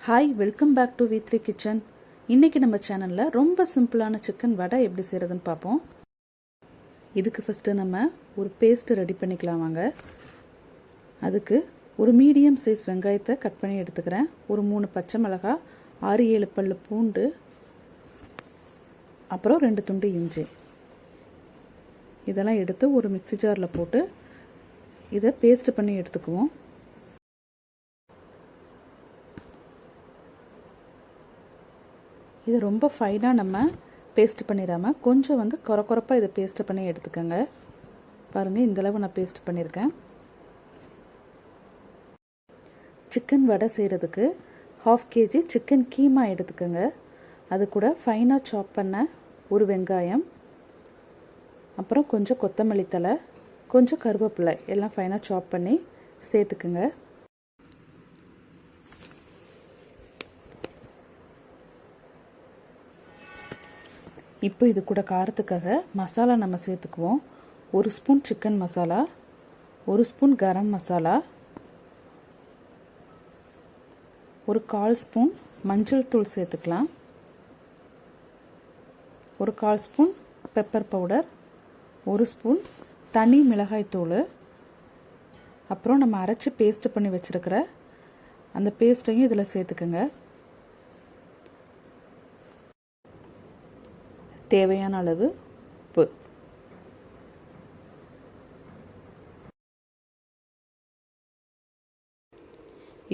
Hi, welcome back to V3 kitchen. இன்றைக்கி நம்ம சேனலில் ரொம்ப சிம்பிளான சிக்கன் வடை எப்படி செய்கிறதுன்னு பார்ப்போம். இதுக்கு ஃபஸ்ட்டு நம்ம ஒரு பேஸ்ட்டு ரெடி பண்ணிக்கலாம் வாங்க. அதுக்கு ஒரு மீடியம் சைஸ் வெங்காயத்தை கட் பண்ணி எடுத்துக்கிறேன். ஒரு 3 பச்சை மிளகாய், 6-7 பல்லு பூண்டு, அப்புறம் 2 துண்டு இஞ்சி. இதெல்லாம் எடுத்து ஒரு மிக்ஸி ஜாரில் போட்டு இதை பேஸ்ட் பண்ணி எடுத்துக்குவோம். இது ரொம்ப ஃபைனாக நம்ம பேஸ்ட் பண்ணிடாமல் கொஞ்சம் கொரப்பாக இதை பேஸ்ட் பண்ணி எடுத்துக்கோங்க. பாருங்கள், இந்தளவு நான் பேஸ்ட் பண்ணியிருக்கேன். சிக்கன் வடை செய்கிறதுக்கு 1/2 kg சிக்கன் கீமா எடுத்துக்கோங்க. அது கூட ஃபைனாக சாப் பண்ண ஒரு வெங்காயம், அப்புறம் கொஞ்சம் கொத்தமல்லி தழை, கொஞ்சம் கருவேப்பிலை எல்லாம் ஃபைனாக சாப் பண்ணி சேர்த்துக்குங்க. இப்போ இது கூட காரத்துக்காக மசாலா நம்ம சேர்த்துக்குவோம். 1 spoon chicken masala, 1 spoon garam masala, ஒரு 1/4 ஸ்பூன் மஞ்சள் தூள் சேர்த்துக்கலாம், ஒரு 1/4 ஸ்பூன் பெப்பர் பவுடர், 1 ஸ்பூன் தனி மிளகாய் தூள், அப்புறம் நம்ம அரைச்சி பேஸ்ட் பண்ணி வச்சுருக்கிற அந்த பேஸ்ட்டையும் இதில் சேர்த்துக்குங்க. தேவையான அளவு உப்பு.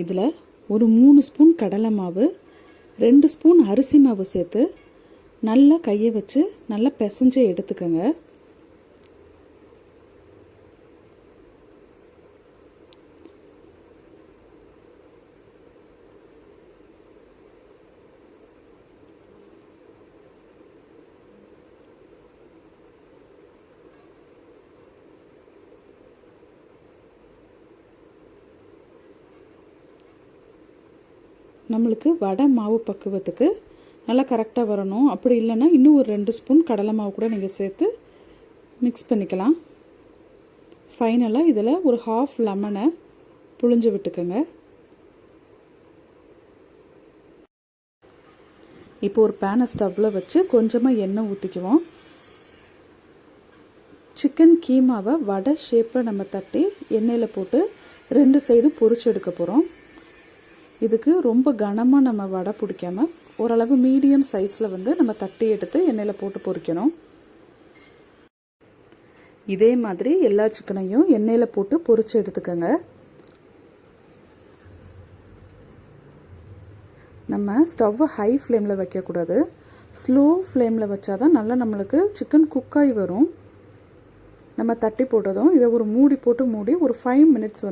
இதில் ஒரு 3 ஸ்பூன் கடலை மாவு, 2 ஸ்பூன் அரிசி மாவு சேர்த்து நல்லா கையை வச்சு நல்லா பிசைஞ்சு எடுத்துக்கோங்க. நம்மளுக்கு வடை மாவு பக்குவத்துக்கு நல்லா கரெக்டாக வரணும். அப்படி இல்லைன்னா இன்னும் ஒரு 2 ஸ்பூன் கடலை மாவு கூட நீங்கள் சேர்த்து மிக்ஸ் பண்ணிக்கலாம். ஃபைனலாக இதில் ஒரு 1/2 லெமனை புழிஞ்சு விட்டுக்கோங்க. இப்போ ஒரு பேனை ஸ்டவ்வில் வச்சு கொஞ்சமாக எண்ணெய் ஊற்றிக்குவோம். சிக்கன் கீமாவை வடை ஷேப்பில் நம்ம தட்டி எண்ணெயில் போட்டு 2 சைடும் பொரிச்சு எடுக்க போகிறோம். இதுக்கு ரொம்ப கனமாக நம்ம வடை பிடிக்காமல் ஓரளவு மீடியம் சைஸில் நம்ம தட்டி எடுத்து எண்ணெயில் போட்டு பொரிக்கணும். இதே மாதிரி எல்லா சிக்கனையும் எண்ணெயில் போட்டு பொரிச்சு எடுத்துக்கோங்க. நம்ம ஸ்டவ்வை ஹை ஃப்ளேமில் வைக்கக்கூடாது, ஸ்லோ ஃப்ளேமில் வச்சாதான் நல்லா நம்மளுக்கு சிக்கன் குக்காகி வரும். நம்ம தட்டி போட்டதும் இதை ஒரு மூடி போட்டு மூடி ஒரு 5 மினிட்ஸ்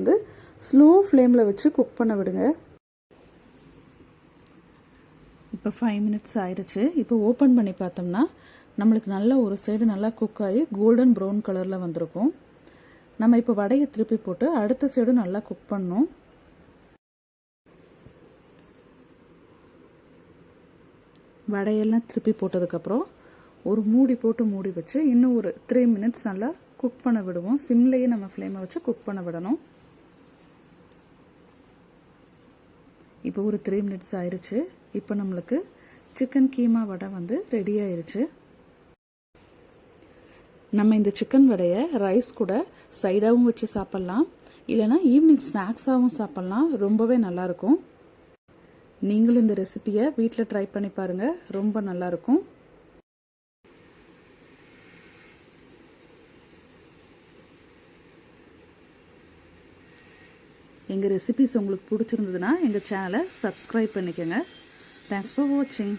ஸ்லோ ஃப்ளேமில் வச்சு குக் பண்ண விடுங்க. இப்போ 5 மினிட்ஸ் ஆயிடுச்சு. இப்போ ஓப்பன் பண்ணி பார்த்தோம்னா நம்மளுக்கு நல்ல ஒரு சைடு நல்லா குக் ஆகி கோல்டன் ப்ரௌன் கலரில் வந்திருக்கும். நம்ம இப்போ வடையை திருப்பி போட்டு அடுத்த சைடு நல்லா குக் பண்ணணும். வடையெல்லாம் திருப்பி போட்டதுக்கப்புறம் ஒரு மூடி போட்டு மூடி வச்சு இன்னும் ஒரு 3 மினிட்ஸ் நல்லா குக் பண்ண விடுவோம். சிம்லேயே நம்ம ஃப்ளேமை வச்சு குக் பண்ண விடணும். இப்போ ஒரு 3 மினிட்ஸ் ஆயிடுச்சு. இப்போ நம்மளுக்கு சிக்கன் கீமா வடை ரெடி ஆயிருச்சு. நம்ம இந்த சிக்கன் வடையை ரைஸ் கூட சைடாகவும் வச்சு சாப்பிட்லாம், இல்லைனா ஈவினிங் ஸ்நாக்ஸாகவும் சாப்பிட்லாம். ரொம்பவே நல்லாயிருக்கும். நீங்களும் இந்த ரெசிபியை வீட்டில் ட்ரை பண்ணி பாருங்கள், ரொம்ப நல்லாயிருக்கும். எங்கள் ரெசிபிஸ் உங்களுக்கு பிடிச்சிருந்ததுன்னா எங்கள் சேனலை சப்ஸ்கிரைப் பண்ணிக்கோங்க. Thanks for watching.